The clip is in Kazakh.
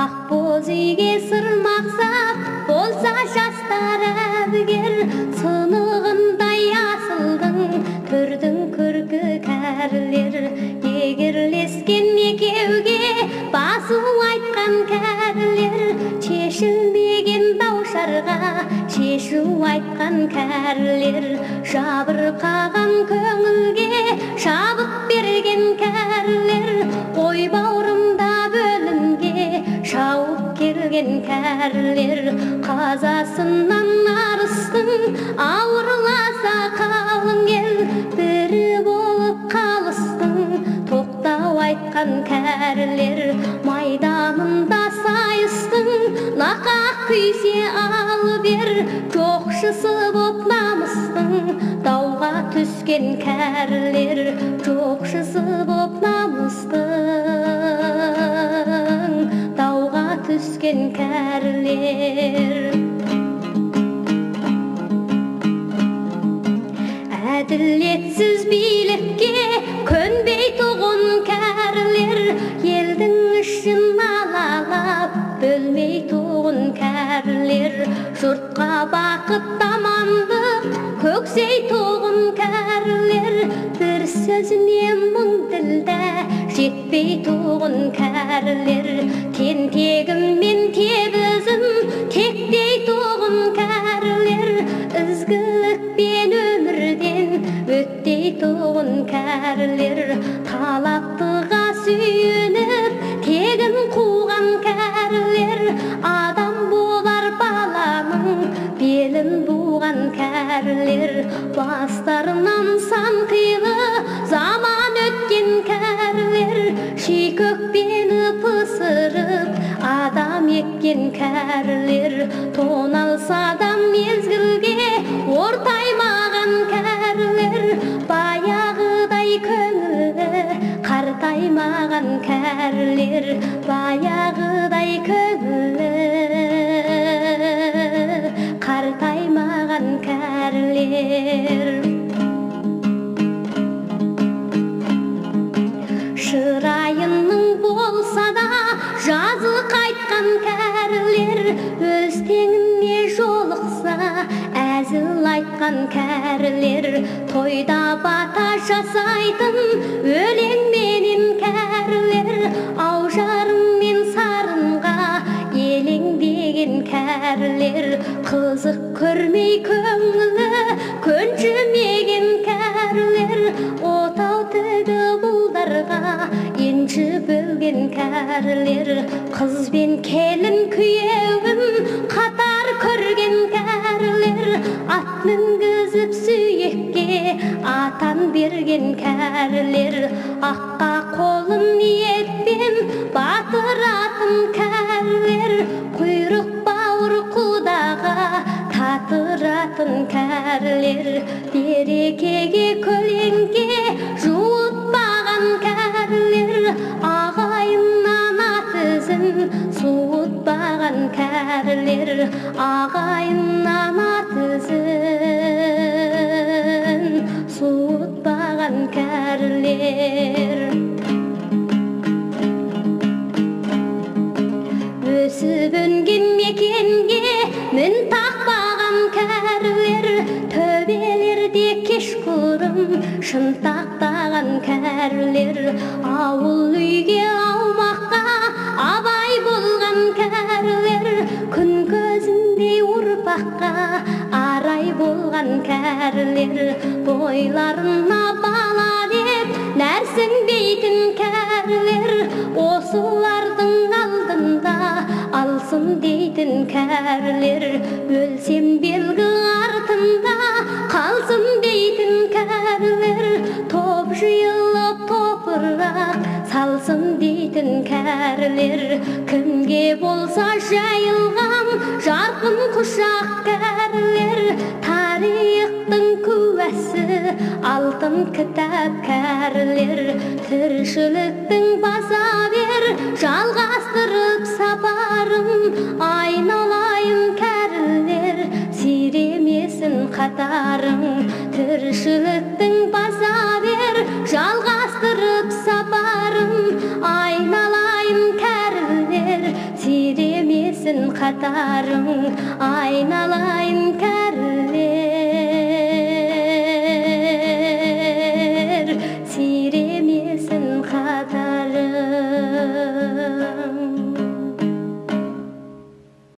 ақ боз үйге сырмақсап болса жастар әбігер сынығындай асылдың түрдің көркі кәрілер егерлескен екеуге басу айтқан кәрілер шешілмеген даушарға шешу айтқан кәрілер жабырқаған көңілге шабыт берген кәрілер ой бауырымда бөлімге шауып келген кәрілер қазасынан арыстың ауырласа қалың ел бірі болып қалыстың тоқтау айтқан кәрілер майданында сайыстың нақақ күйсе алып ер жоқшысы боп намыстың дауға түскен кәрілер жоқшысы боп намыстың дауға түскен кәрілер әділетсіз билікке көнбей тұғын кәрілер елдің ішін алалап бөлмей тұғын кәрілер жұртқа бақыт амандық көксей тұғын кәрілер бір сөзіне мың тілді жетпей тұғын кәрілер тентегім мен тебізім тектей тұғын кәрілер ізгілікпен өмірден өттей тұғын кәрілер талаптыға сүйініп тегін қуған кәрілер адам болар баланың белін буған кәрілер бастарынан сан қилы заман өткен кәрілер шикөкпені пысырып адам еккен кәрілер тоналса да мезгілге ортаймаған кәрілер баяғыдай көңілі қартаймаған кәрілер баяғыдай көңілі қартаймаған кәрілер шырайының болса да жазы қайтқан кәрілер өз теңіне жолықса әзіл айтқан кәрілер тойда бата жасайтын өлеңменен кәрілер аужарым мен сарынға елеңдеген кәрілер қызық көрмей көңілі көншімеген кәрілер отау тігіп ұлдарға енші бөлген кәрілер қыз бен келін күйеуін қатар көрген кәрілер ат мінгізіп сүйекке атан берген кәрілер аққа қолын ниетпен батыратын кәрілер құйрық бауыр құдаға татыратын кәрілер берекеге көлеңке жуытпаған кәрілер ағайыннан ат ізін суытпаған кәрілер ағайыннан ат ізін суытпаған кәрілер өсіп өнген мекенге мін тақпаған кәрілер төбелерде кешқұрым шын тақтаған кәрілер ауыл үйге аумаққа абай болған кәрілер күн көзіндей ұрпаққа арай болған кәрілер бойларына бала деп нәрсінбейтін кәрілер осылардың алдында алсын дейтін кәрілер өлсем белгі артында қалсын дейтін кәрілер топ жиылып топырақ салсын дейтін кәрілер кімге болса жайылған жарқын құшақ кәрілер тарихтың куәсі алтын кітап кәрілер тіршіліктің баса бер жалғастырып сапарым айналайын кәрілер сиремесін қатарың тіршіліктің баса бер жалғастырып сапарым айналайын кәрілер katarın aynalayın